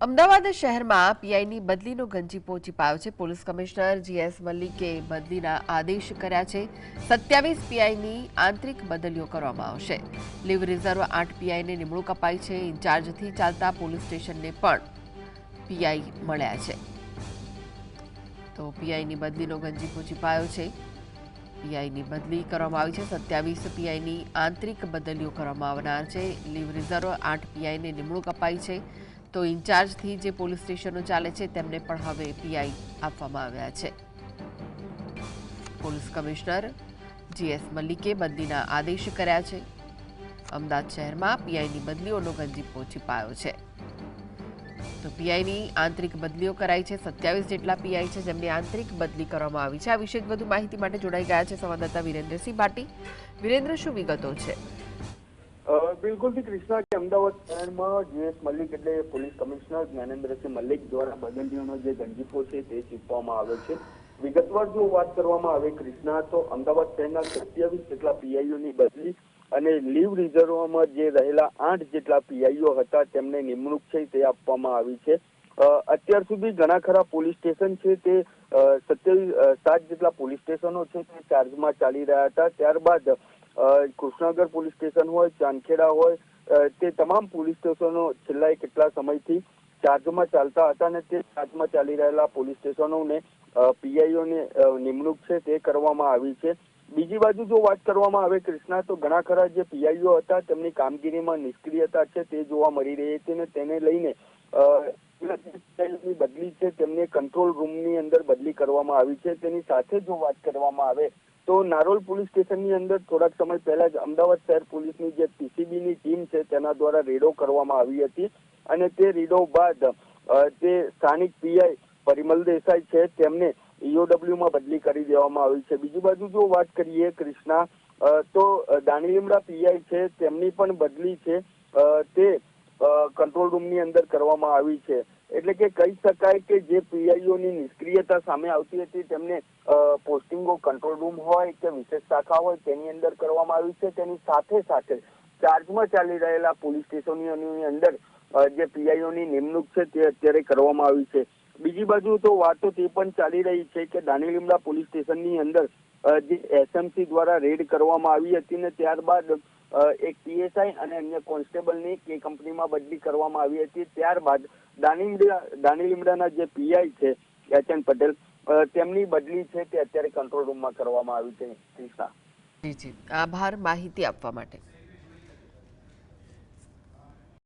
અમદાવાદ શહેરમાં પીઆઈની બદલીનો ગંજી પહોંચી પાયો છે। પોલીસ કમિશનર જીએસ મલ્લિકે બદલીના આદેશ કર્યા છે। 27 પીઆઈની આંતરિક બદલીઓ કરવામાં આવશે। લીવ રિઝર્વ 8 પીઆઈને નિમણૂક અપાઈ છે। ઇન્ચાર્જથી ચાલતા પોલીસ સ્ટેશનને પણ પીઆઈ મળ્યા છે। તો પીઆઈની બદલીનો ગંજી પહોંચી પાયો છે। પીઆઈની બદલી કરવામાં આવી છે। 27 પીઆઈની આંતરિક બદલીઓ કરવામાં આવનાર છે। લીવ રિઝર્વ 8 પીઆઈને નિમણૂક અપાઈ છે। તો ઇન્ચાર્જથી જે પોલીસ સ્ટેશનો ચાલે છે તેમને પણ હવે પીઆઈ આપવામાં આવ્યા છે। પોલીસ કમિશનર જીએસ મલ્લિકે બદલીના આદેશ કર્યા છે। અમદાવાદ શહેરમાં પીઆઈની બદલીઓનો ગંજી પહોંચી પાયો છે। તો પીઆઈની આંતરિક બદલીઓ કરાઈ છે। 27 જેટલા પીઆઈ છે જેમની આંતરિક બદલી કરવામાં આવી છે। આ વિશે વધુ માહિતી માટે જોડાઈ ગયા છે સંવાદદાતા વિરેન્દ્રસિંહ ભાટી। વિરેન્દ્ર, શું વિગતો છે? બિલકુલ થી કૃષ્ણા કે અમદાવાદ શહેરમાં જીએસ મલ્લિક એટલે પોલીસ કમિશનર જ્ઞાનેન્દ્રસિંહ મલ્લિક દ્વારા બદલીઓનો જે ગંજીફો છે તે ચૂકવવામાં આવ્યો છે। વિગતવાર જો વાત કરવામાં આવે કૃષ્ણા, તો અમદાવાદ શહેરના 27 જેટલા પીઆઈઓની બદલી અને લીવ રિઝર્વમાં જે રહેલા 8 જેટલા પીઆઈઓ હતા તેમને નિમણૂક છે તે આપવામાં આવી છે। અત્યાર સુધી ઘણા ખરા પોલીસ સ્ટેશન છે તે 7 જેટલા પોલીસ સ્ટેશનો છે તે ચાર્જમાં ચાલી રહ્યા હતા। ત્યારબાદ કૃષ્ણનગર પોલીસ સ્ટેશન હોય, ચાંદખેડા હોય, તે તમામ પોલીસ સ્ટેશનો છેલ્લા કેટલા સમયથી ચાર્જમાં ચાલતા હતા અને તે ચાર્જમાં ચાલી રહેલા પોલીસ સ્ટેશનોને પીઆઈઓની નિમણૂક છે તે કરવામાં આવી છે। બીજી બાજુ જો વાત કરવામાં આવે કૃષ્ણા, તો ઘણા ખરા જે પીઆઈઓ હતા તેમની કામગીરીમાં નિષ્ક્રિયતા છે તે જોવા મળી રહી હતી અને તેને લઈને બદલી છે તેમને કંટ્રોલ રૂમની અંદર બદલી કરવામાં આવી છે। તેની સાથે જો વાત કરવામાં આવે તો નારોલ પોલીસ સ્ટેશનની અંદર થોડાક સમય પહેલા જ અમદાવાદ શહેર પોલીસની જે પીસીબીની ટીમ છે તેના દ્વારા રેડો કરવામાં આવી હતી અને તે રેડો બાદ તે સ્થાનિક પીઆઈ પરિમલ દેસાઈ છે તેમને ઈઓડબ્લ્યુમાં બદલી કરી દેવામાં આવી છે। બીજી બાજુ જો વાત કરીએ કૃષ્ણા, તો દાણીલીમડા પીઆઈ છે તેમની પણ બદલી છે તે કંટ્રોલ રૂમની અંદર કરવામાં આવી છે। એટલે કે કહી શકાય કે જે પીઆઈઓની નિષ્ક્રિયતા સામે આવતી હતી તેમને પોસ્ટિંગો કંટ્રોલ રૂમ હોય કે વિશેષ શાખા હોય તેની અંદર કરવામાં આવી છે। તેની સાથે સાથે ચાર્જમાં ચાલી રહેલા પોલીસ સ્ટેશનોની અંદર જે પીઆઈઓની નિમણૂક છે તે અત્યારે કરવામાં આવી છે। બીજી બાજુ તો વાતો તે પણ ચાલી રહી છે કે દાણીલીમડા પોલીસ સ્ટેશનની અંદર જે એસએમસી દ્વારા રેડ કરવામાં આવી હતી ને ત્યારબાદ એક પીએસઆઈ અને અન્ય કોન્સ્ટેબલની કે કંપનીમાં બદલી કરવામાં આવી હતી। ત્યારબાદ દાણીલીમડાના જે પીઆઈ છે એચએન પટેલ તેમની બદલી છે તે અત્યારે કંટ્રોલ રૂમમાં કરવામાં આવી છે। જી જી, આભાર માહિતી આપવા માટે।